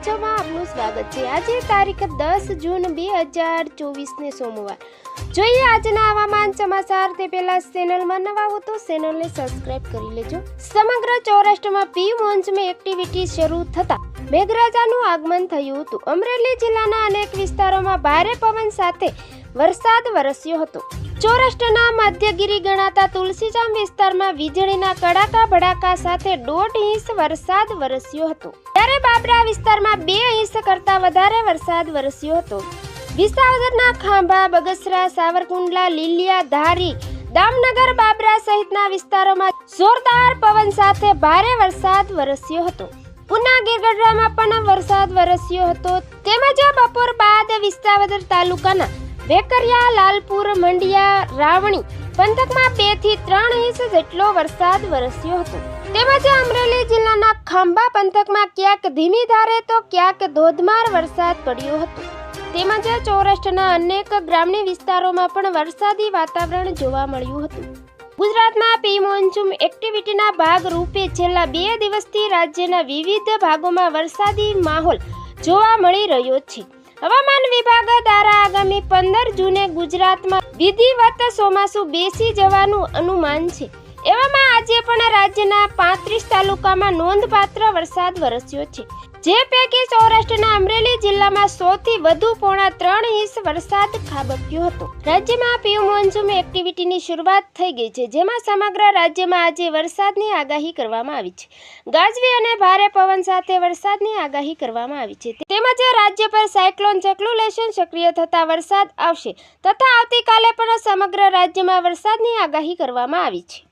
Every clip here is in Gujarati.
ઉત્સવમાં આપનું સ્વાગત છે। આજે તારીખ 10 જૂન 2024 ને સોમવાર। જોઈએ આજના હવામાન સમાચાર। તે પહેલા ચેનલમાં નવા હો તો ચેનલને સબસ્ક્રાઇબ કરી લેજો। સમગ્ર સૌરાષ્ટ્રમાં પ્રી મોન્સૂન એક્ટિવિટી શરૂ થતા મેઘરાજાનું આગમન થયું હતું। અમરેલી જિલ્લાના અનેક વિસ્તારોમાં ભારે પવન સાથે વરસાદ વરસ્યો હતો। સૌરાષ્ટ્રના મધ્યગીરી ગણાતા તુલસીજામ વિસ્તારમાં વીજળીના કડાકા ભડાકા સાથે 1.5 ઇંચ વરસાદ વરસ્યો હતો, ત્યારે બાબરા વિસ્તારમાં 2 ઇંચ કરતા વધારે વરસાદ વરસ્યો હતો। વિસાવદરના ખાંભા, બગસરા, સાવરકુંડલા, લીલિયા, ધારી, દામનગર, બાબરા સહિતના વિસ્તારોમાં જોરદાર પવન સાથે ભારે વરસાદ વરસ્યો હતો। પુના ગીરગઢડામાં પણ વરસાદ વરસ્યો હતો। તેમજ બપોર બાદ વિસાવદર તાલુકાના વેકરિયા, લાલપુર, મંડિયા, રાવણી પંથકમાં 2 થી 3 ઇંચ જેટલો વરસાદ વરસ્યો હતો। તેમજ અમરેલી જિલ્લાના ખાંભા પંથકમાં ક્યાંક ધીમી ધારે તો ક્યાંક ધોધમાર વરસાદ પડ્યો હતો। તેમજ સૌરાષ્ટ્રના અનેક ગ્રામ્ય વિસ્તારોમાં પણ વરસાદી વાતાવરણ જોવા મળ્યું હતું। ગુજરાતમાં પ્રી મોન્સૂન એક્ટિવિટીના ભાગ રૂપે છેલ્લા 2 દિવસથી રાજ્યના વિવિધ ભાગોમાં વરસાદી માહોલ જોવા મળી રહ્યો છે। હવામાન વિભાગ દ્વારા આગામી 15 જૂને ગુજરાતમાં વિધિવત ચોમાસું બેસી જવાનું અનુમાન છે। એવામાં આજે પણ રાજ્યના 35 તાલુકામાં નોંધપાત્ર વરસાદ વરસ્યો છે, જે પૈકી સૌરાષ્ટ્રના અમરેલી જિલ્લામાં 100 થી વધુ 3.5 ઇંચ વરસાદ ખાબક્યો હતો। રાજ્યમાં પ્રી મોન્સૂન એક્ટિવિટીની શરૂઆત થઈ ગઈ છે, જેમાં સમગ્ર રાજ્યમાં આજે વરસાદની આગાહી કરવામાં આવી છે। ગાજવી અને ભારે પવન સાથે વરસાદની આગાહી કરવામાં આવી છે। તેમજ રાજ્ય પર સાયક્લોન સર્ક્યુલેશન સક્રિય થતા વરસાદ આવશે તથા આવતીકાલે પણ સમગ્ર રાજ્યમાં વરસાદની આગાહી કરવામાં આવી છે।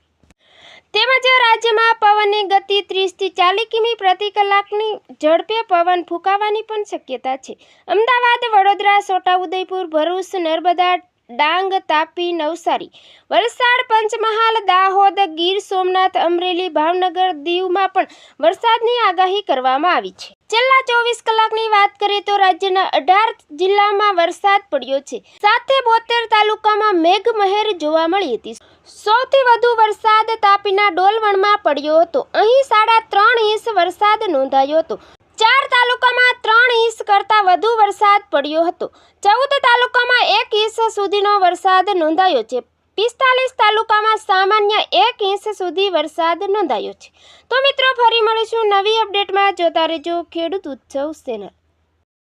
તેમજ રાજ્યમાં પવનની ગતિ 30 થી 40 કિમી પ્રતિ કલાકની ઝડપે પવન ફૂંકાવાની પણ શક્યતા છે। અમદાવાદ, વડોદરા, છોટાઉદેપુર, ભરૂચ, નર્મદા, ડાંગ, તાપી, નવસારી, વલસાડ, પંચમહાલ, દાહોદ, ગીર સોમનાથ, અમરેલી, ભાવનગર, દીવમાં પણ વરસાદની આગાહી કરવામાં આવી છે। છેલ્લા 24 કલાકની વાત કરીએ તો રાજ્યના 18 જિલ્લામાં વરસાદ પડ્યો છે, સાથે 72 તાલુકામાં મેઘમહેર જોવા મળી હતી। સૌથી વધુ વરસાદ તાપીના ડોલવણમાં પડ્યો હતો, અહીં 3.5 ઇંચ વરસાદ નોંધાયો હતો। 4 તાલુકામાં 3 ઇંચ કરતાં વધુ વરસાદ પડ્યો હતો। 14 તાલુકામાં 1 ઇંચ સુધીનો વરસાદ નોંધાયો છે। 45 તાલુકામાં સામાન્ય 1 ઇંચ સુધી વરસાદ નોંધાયો છે। તો મિત્રો, ફરી મળીશું નવી અપડેટમાં। જોતા રહેજો ખેડૂત ઉત્સવ ચેનલ।